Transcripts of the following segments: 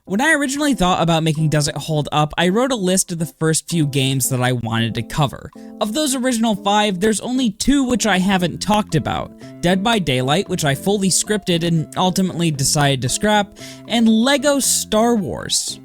When I originally thought about making Does It Hold Up, I wrote a list of the first few games that I wanted to cover. Of those original 5, there's only 2 which I haven't talked about. Dead by Daylight, which I fully scripted and ultimately decided to scrap, and LEGO Star Wars.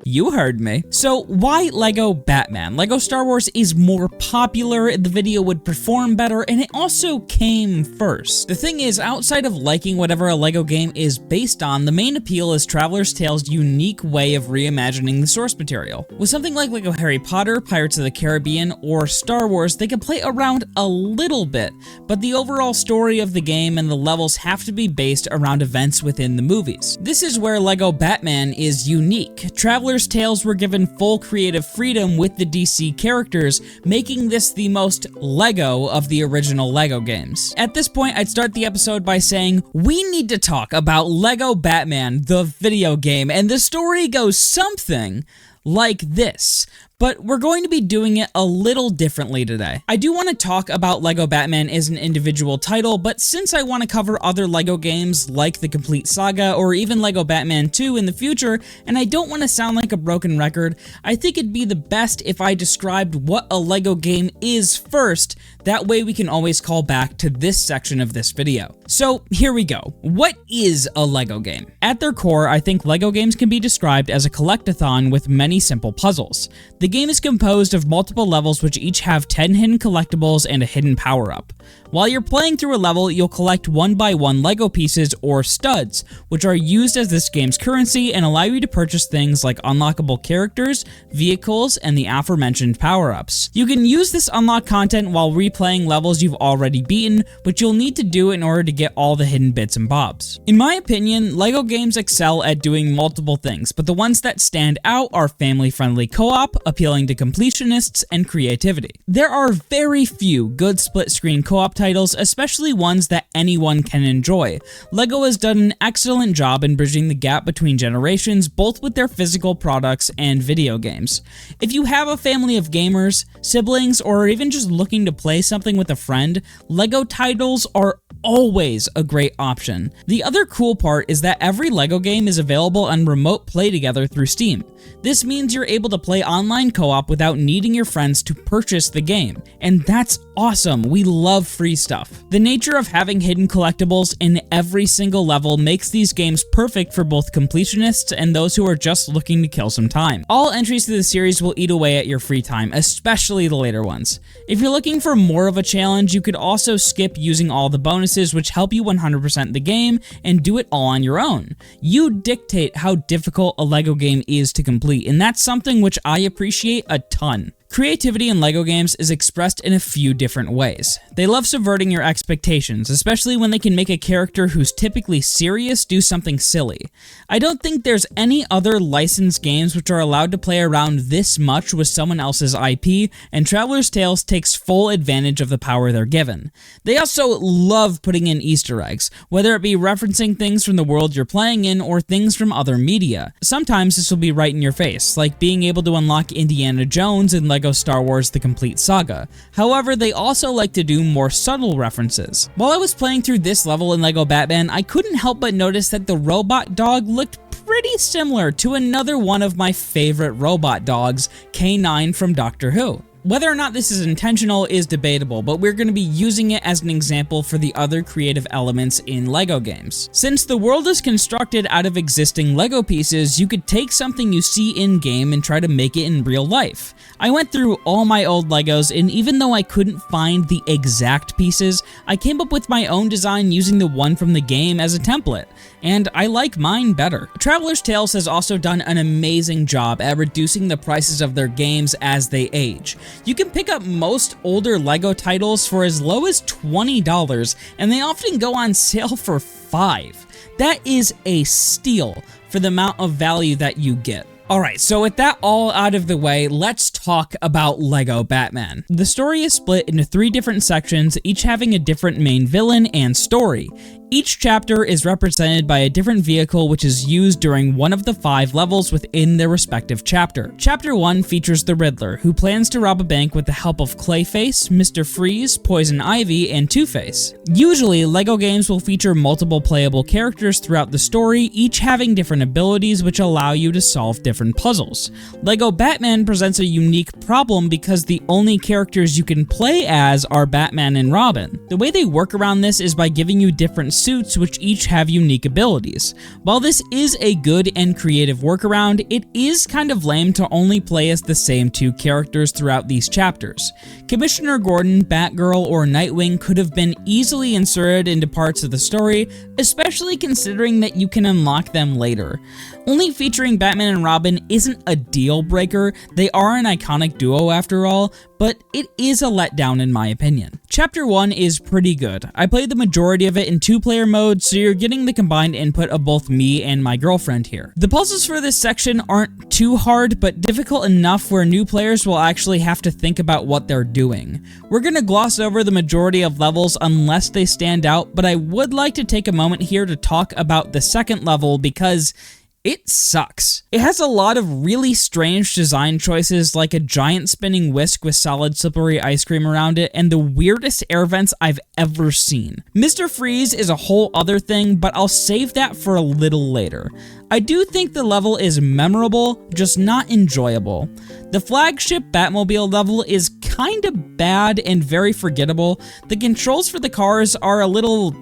You heard me. So why LEGO Batman? LEGO Star Wars is more popular, the video would perform better, and it also came first. The thing is, outside of liking whatever a LEGO game is based on, the main appeal is Traveler's Tales' unique way of reimagining the source material. With something like LEGO Harry Potter, Pirates of the Caribbean, or Star Wars, they can play around a little bit, but the overall story of the game and the levels have to be based around events within the movies. This is where LEGO Batman is unique. Traveler's Tales were given full creative freedom with the DC characters, making this the most LEGO of the original LEGO games. At this point, I'd start the episode by saying, we need to talk about LEGO Batman, the video game, and the story goes something like this. But we're going to be doing it a little differently today. I do want to talk about LEGO Batman as an individual title, but since I want to cover other LEGO games like the Complete Saga or even LEGO Batman 2 in the future, and I don't want to sound like a broken record, I think it'd be the best if I described what a LEGO game is first. That way we can always call back to this section of this video. So here we go. What is a LEGO game? At their core, I think LEGO games can be described as a collectathon with many simple puzzles. The game is composed of multiple levels which each have 10 hidden collectibles and a hidden power-up. While you're playing through a level, you'll collect one by one LEGO pieces or studs, which are used as this game's currency and allow you to purchase things like unlockable characters, vehicles, and the aforementioned power-ups. You can use this unlocked content while replaying levels you've already beaten, but you'll need to do it in order to get all the hidden bits and bobs. In my opinion, LEGO games excel at doing multiple things, but the ones that stand out are family-friendly co-op, appealing to completionists, and creativity. There are very few good split-screen co-op titles, especially ones that anyone can enjoy. LEGO has done an excellent job in bridging the gap between generations, both with their physical products and video games. If you have a family of gamers, siblings, or even just looking to play something with a friend, LEGO titles are always a great option. The other cool part is that every LEGO game is available on remote play together through Steam. This means you're able to play online co-op without needing your friends to purchase the game, and that's awesome. We love free stuff. The nature of having hidden collectibles in every single level makes these games perfect for both completionists and those who are just looking to kill some time. All entries to the series will eat away at your free time, especially the later ones. If you're looking for more of a challenge, you could also skip using all the bonuses, which help you 100% the game, and do it all on your own. You dictate how difficult a LEGO game is to complete, and that's something which I appreciate a ton. Creativity in LEGO games is expressed in a few different ways. They love subverting your expectations, especially when they can make a character who's typically serious do something silly. I don't think there's any other licensed games which are allowed to play around this much with someone else's IP, and Traveler's Tales takes full advantage of the power they're given. They also love putting in Easter eggs, whether it be referencing things from the world you're playing in or things from other media. Sometimes this will be right in your face, like being able to unlock Indiana Jones in LEGO Star Wars The Complete Saga. However, they also like to do more subtle references. While I was playing through this level in LEGO Batman, I couldn't help but notice that the robot dog looked pretty similar to another one of my favorite robot dogs, K9 from Doctor Who. Whether or not this is intentional is debatable, but we're going to be using it as an example for the other creative elements in LEGO games. Since the world is constructed out of existing LEGO pieces, you could take something you see in-game and try to make it in real life. I went through all my old LEGOs, and even though I couldn't find the exact pieces, I came up with my own design using the one from the game as a template, and I like mine better. Traveler's Tales has also done an amazing job at reducing the prices of their games as they age. You can pick up most older LEGO titles for as low as $20, and they often go on sale for $5. That is a steal for the amount of value that you get. Alright, so with that all out of the way, let's talk about LEGO Batman. The story is split into 3 different sections, each having a different main villain and story. Each chapter is represented by a different vehicle which is used during one of the 5 levels within their respective chapter. Chapter 1 features the Riddler, who plans to rob a bank with the help of Clayface, Mr. Freeze, Poison Ivy, and Two-Face. Usually, LEGO games will feature multiple playable characters throughout the story, each having different abilities which allow you to solve different puzzles. LEGO Batman presents a unique problem because the only characters you can play as are Batman and Robin. The way they work around this is by giving you different suits which each have unique abilities. While this is a good and creative workaround, it is kind of lame to only play as the same 2 characters throughout these chapters. Commissioner Gordon, Batgirl, or Nightwing could have been easily inserted into parts of the story, especially considering that you can unlock them later. Only featuring Batman and Robin isn't a deal breaker, they are an iconic duo after all, but it is a letdown in my opinion. Chapter 1 is pretty good. I played the majority of it in 2-player mode, so you're getting the combined input of both me and my girlfriend here. The puzzles for this section aren't too hard, but difficult enough where new players will actually have to think about what they're doing. We're gonna gloss over the majority of levels unless they stand out, but I would like to take a moment here to talk about the second level because it sucks. It has a lot of really strange design choices like a giant spinning whisk with solid slippery ice cream around it and the weirdest air vents I've ever seen. Mr. Freeze is a whole other thing, but I'll save that for a little later. I do think the level is memorable, just not enjoyable. The flagship Batmobile level is kinda bad and very forgettable. The controls for the cars are a little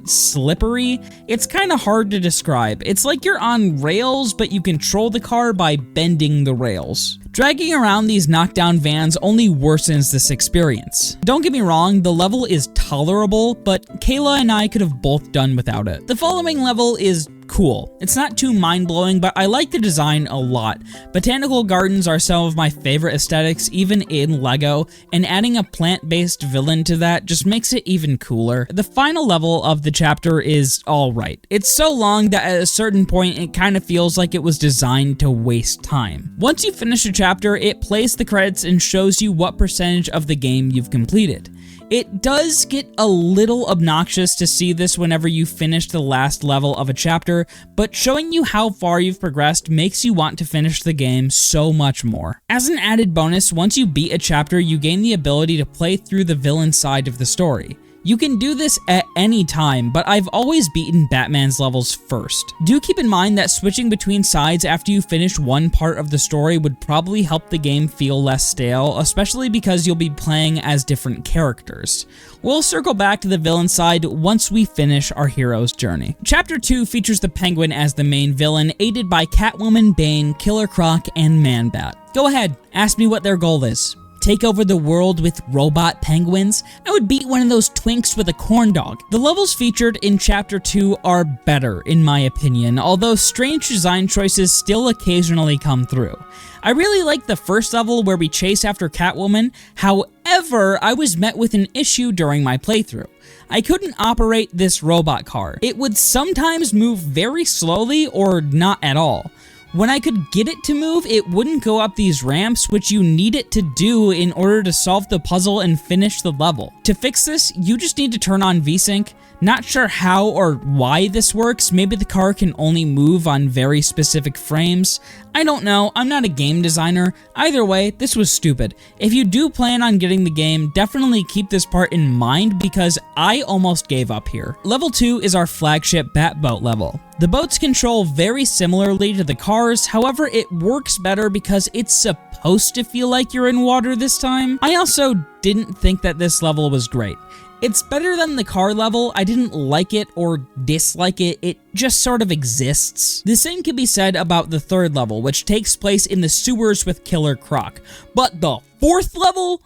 slippery. It's kinda hard to describe. It's like you're on rails, but you control the car by bending the rails. Dragging around these knockdown vans only worsens this experience. Don't get me wrong, the level is tolerable, but Kayla and I could have both done without it. The following level is cool. It's not too mind-blowing, but I like the design a lot. Botanical gardens are some of my favorite aesthetics, even in LEGO, and adding a plant-based villain to that just makes it even cooler. The final level of the chapter is alright. It's so long that at a certain point it kind of feels like it was designed to waste time. Once you finish a chapter, it plays the credits and shows you what percentage of the game you've completed. It does get a little obnoxious to see this whenever you finish the last level of a chapter, but showing you how far you've progressed makes you want to finish the game so much more. As an added bonus, once you beat a chapter, you gain the ability to play through the villain side of the story. You can do this at any time, but I've always beaten Batman's levels first. Do keep in mind that switching between sides after you finish one part of the story would probably help the game feel less stale, especially because you'll be playing as different characters. We'll circle back to the villain side once we finish our hero's journey. Chapter 2 features the Penguin as the main villain, aided by Catwoman, Bane, Killer Croc, and Man-Bat. Go ahead, ask me what their goal is. Take over the world with robot penguins? I would beat one of those twinks with a corn dog. The levels featured in Chapter 2 are better, in my opinion, although strange design choices still occasionally come through. I really like the first level where we chase after Catwoman, however, I was met with an issue during my playthrough. I couldn't operate this robot car. It would sometimes move very slowly or not at all. When I could get it to move, it wouldn't go up these ramps, which you need it to do in order to solve the puzzle and finish the level. To fix this, you just need to turn on VSync. Not sure how or why this works, maybe the car can only move on very specific frames. I don't know, I'm not a game designer. Either way, this was stupid. If you do plan on getting the game, definitely keep this part in mind because I almost gave up here. Level 2 is our flagship Batboat level. The boats control very similarly to the cars, however it works better because it's supposed to feel like you're in water this time. I also didn't think that this level was great. It's better than the car level. I didn't like it or dislike it, it just sort of exists. The same can be said about the third level, which takes place in the sewers with Killer Croc. But the fourth level?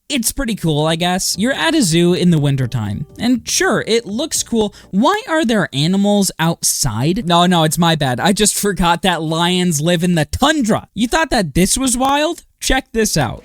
It's pretty cool, I guess. You're at a zoo in the wintertime, and sure, it looks cool. Why are there animals outside? No, it's my bad. I just forgot that lions live in the tundra. You thought that this was wild? Check this out.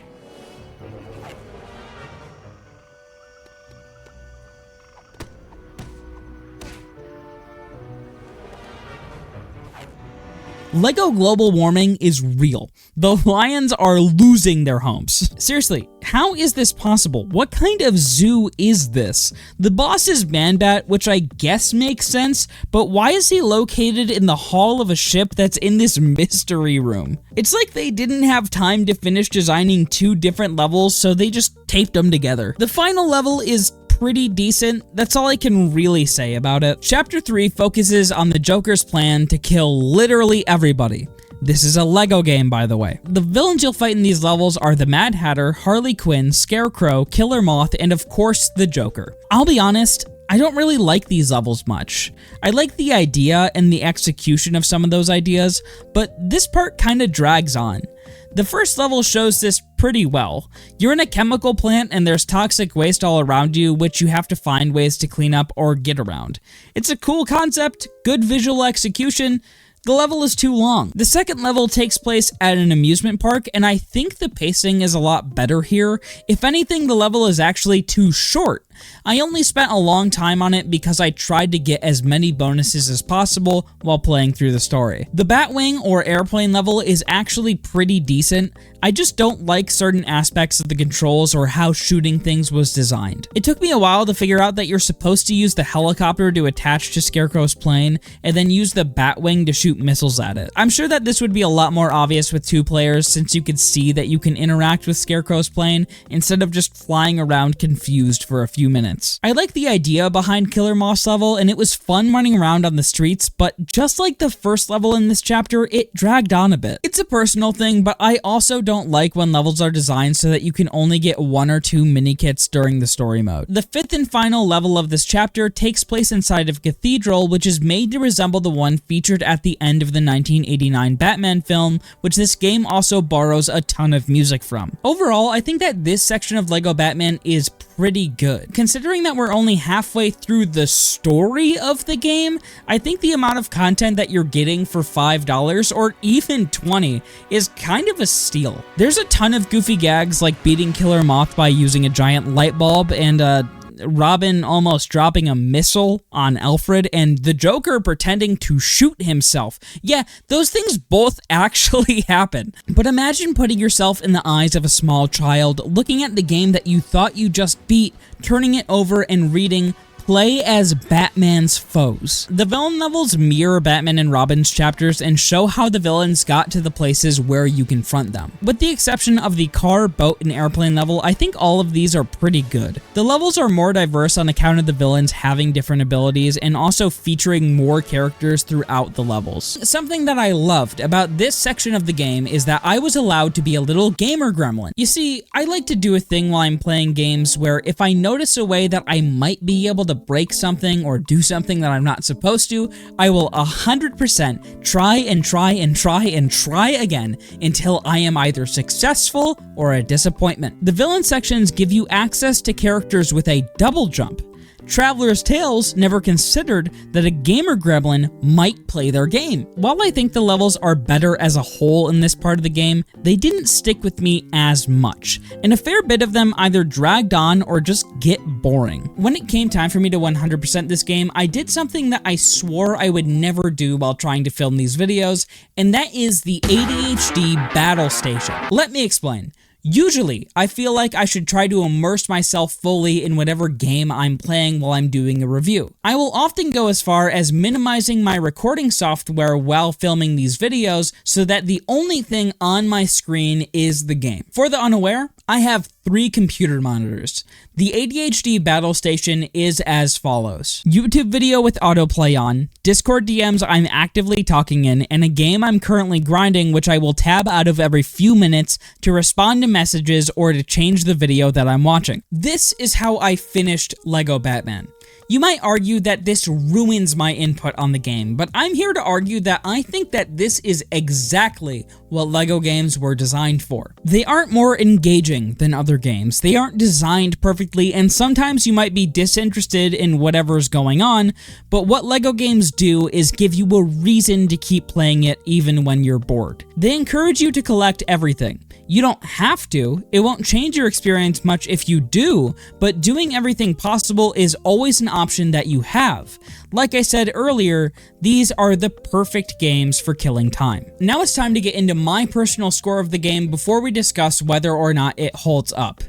Lego global warming is real. The lions are losing their homes. Seriously, how is this possible? What kind of zoo is this? The boss is Man-Bat, which I guess makes sense, but why is he located in the hull of a ship that's in this mystery room? It's like they didn't have time to finish designing 2 different levels, so they just taped them together. The final level is pretty decent. That's all I can really say about it. Chapter 3 focuses on the Joker's plan to kill literally everybody. This is a Lego game, by the way. The villains you'll fight in these levels are the Mad Hatter, Harley Quinn, Scarecrow, Killer Moth, and of course, the Joker. I'll be honest, I don't really like these levels much. I like the idea and the execution of some of those ideas, but this part kinda drags on. The first level shows this pretty well. You're in a chemical plant and there's toxic waste all around you, which you have to find ways to clean up or get around. It's a cool concept, good visual execution. The level is too long. The second level takes place at an amusement park, and I think the pacing is a lot better here. If anything, the level is actually too short. I only spent a long time on it because I tried to get as many bonuses as possible while playing through the story. The Batwing or airplane level is actually pretty decent. I just don't like certain aspects of the controls or how shooting things was designed. It took me a while to figure out that you're supposed to use the helicopter to attach to Scarecrow's plane and then use the Batwing to shoot missiles at it. I'm sure that this would be a lot more obvious with 2 players since you could see that you can interact with Scarecrow's plane instead of just flying around confused for a few minutes. I like the idea behind Killer Moth's level, and it was fun running around on the streets, but just like the first level in this chapter, it dragged on a bit. It's a personal thing, but I also don't like when levels are designed so that you can only get 1 or 2 mini-kits during the story mode. The 5th and final level of this chapter takes place inside of a cathedral, which is made to resemble the one featured at the end of the 1989 Batman film, which this game also borrows a ton of music from. Overall, I think that this section of Lego Batman is pretty good. Considering that we're only halfway through the story of the game, I think the amount of content that you're getting for $5 or even $20 is kind of a steal. There's a ton of goofy gags like beating Killer Moth by using a giant light bulb and Robin almost dropping a missile on Alfred, and the Joker pretending to shoot himself. Yeah, those things both actually happen. But imagine putting yourself in the eyes of a small child, looking at the game that you thought you just beat, turning it over and reading, "Play as Batman's foes." The villain levels mirror Batman and Robin's chapters and show how the villains got to the places where you confront them. With the exception of the car, boat, and airplane level, I think all of these are pretty good. The levels are more diverse on account of the villains having different abilities and also featuring more characters throughout the levels. Something that I loved about this section of the game is that I was allowed to be a little gamer gremlin. You see, I like to do a thing while I'm playing games where if I notice a way that I might be able to break something or do something that I'm not supposed to, I will 100% try and try and try and try again until I am either successful or a disappointment. The villain sections give you access to characters with a double jump. Traveler's Tales never considered that a gamer gremlin might play their game. While I think the levels are better as a whole in this part of the game, they didn't stick with me as much, and a fair bit of them either dragged on or just get boring. When it came time for me to 100% this game, I did something that I swore I would never do while trying to film these videos, and that is the ADHD battle station. Let me explain. Usually, I feel like I should try to immerse myself fully in whatever game I'm playing while I'm doing a review. I will often go as far as minimizing my recording software while filming these videos so that the only thing on my screen is the game. For the unaware, I have 3 computer monitors. The ADHD battle station is as follows: YouTube video with autoplay on, Discord DMs I'm actively talking in, and a game I'm currently grinding which I will tab out of every few minutes to respond to messages or to change the video that I'm watching. This is how I finished Lego Batman. You might argue that this ruins my input on the game, but I'm here to argue that I think that this is exactly what Lego games were designed for. They aren't more engaging than other games, they aren't designed perfectly, and sometimes you might be disinterested in whatever's going on, but what Lego games do is give you a reason to keep playing it even when you're bored. They encourage you to collect everything. You don't have to, it won't change your experience much if you do, but doing everything possible is always an option that you have. Like I said earlier, these are the perfect games for killing time. Now it's time to get into my personal score of the game before we discuss whether or not it holds up.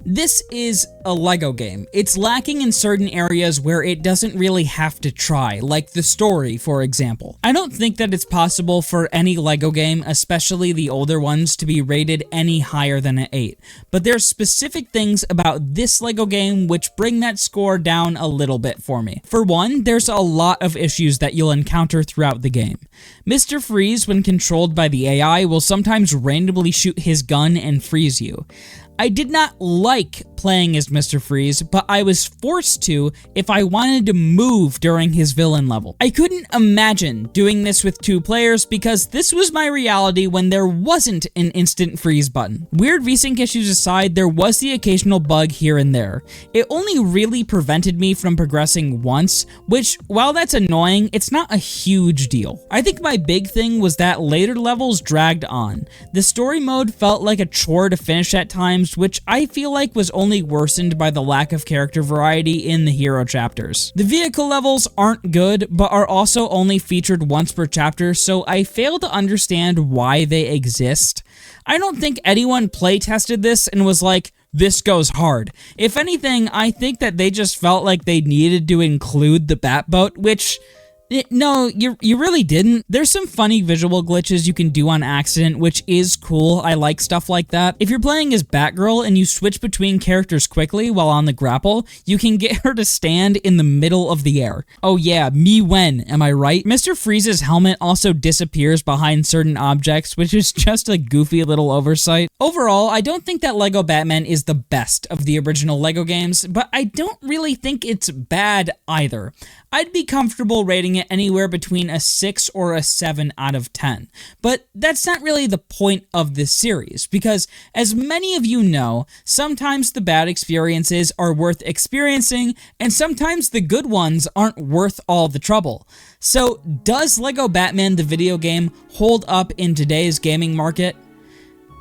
This is a LEGO game. It's lacking in certain areas where it doesn't really have to try, like the story, for example. I don't think that it's possible for any LEGO game, especially the older ones, to be rated any higher than an 8. But there's specific things about this LEGO game which bring that score down a little bit for me. For one, there's a lot of issues that you'll encounter throughout the game. Mr. Freeze, when controlled by the AI, will sometimes randomly shoot his gun and freeze you. I did not like playing as Mr. Freeze, but I was forced to if I wanted to move during his villain level. I couldn't imagine doing this with 2 players because this was my reality when there wasn't an instant freeze button. Weird VSync issues aside, there was the occasional bug here and there. It only really prevented me from progressing once, which, while that's annoying, it's not a huge deal. I think my big thing was that later levels dragged on. The story mode felt like a chore to finish at times, which I feel like was only worsened by the lack of character variety in the hero chapters. The vehicle levels aren't good, but are also only featured once per chapter, so I fail to understand why they exist. I don't think anyone playtested this and was like, this goes hard. If anything, I think that they just felt like they needed to include the Batboat, which... no, you really didn't. There's some funny visual glitches you can do on accident, which is cool. I like stuff like that. If you're playing as Batgirl and you switch between characters quickly while on the grapple, you can get her to stand in the middle of the air. Oh yeah, me when, am I right? Mr. Freeze's helmet also disappears behind certain objects, which is just a goofy little oversight. Overall, I don't think that LEGO Batman is the best of the original LEGO games, but I don't really think it's bad either. I'd be comfortable rating it anywhere between a 6 or a 7 out of 10. But that's not really the point of this series, because as many of you know, sometimes the bad experiences are worth experiencing, and sometimes the good ones aren't worth all the trouble. So, does LEGO Batman the video game hold up in today's gaming market?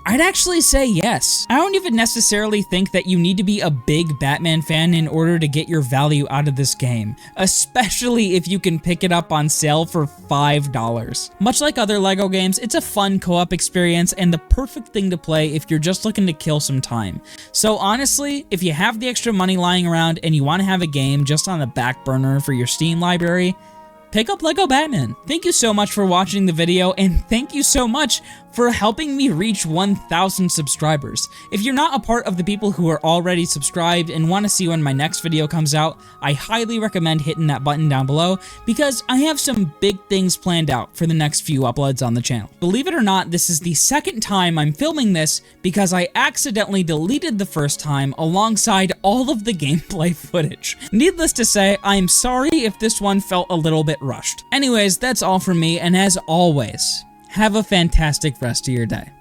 I'd actually say yes. I don't even necessarily think that you need to be a big Batman fan in order to get your value out of this game, especially if you can pick it up on sale for $5. Much like other LEGO games, it's a fun co-op experience and the perfect thing to play if you're just looking to kill some time. So honestly, if you have the extra money lying around and you want to have a game just on the back burner for your Steam library, pick up LEGO Batman. Thank you so much for watching the video, and thank you so much for helping me reach 1,000 subscribers. If you're not a part of the people who are already subscribed and want to see when my next video comes out, I highly recommend hitting that button down below because I have some big things planned out for the next few uploads on the channel. Believe it or not, this is the second time I'm filming this because I accidentally deleted the first time alongside all of the gameplay footage. Needless to say, I'm sorry if this one felt a little bit rushed. Anyways, that's all from me, and as always, have a fantastic rest of your day.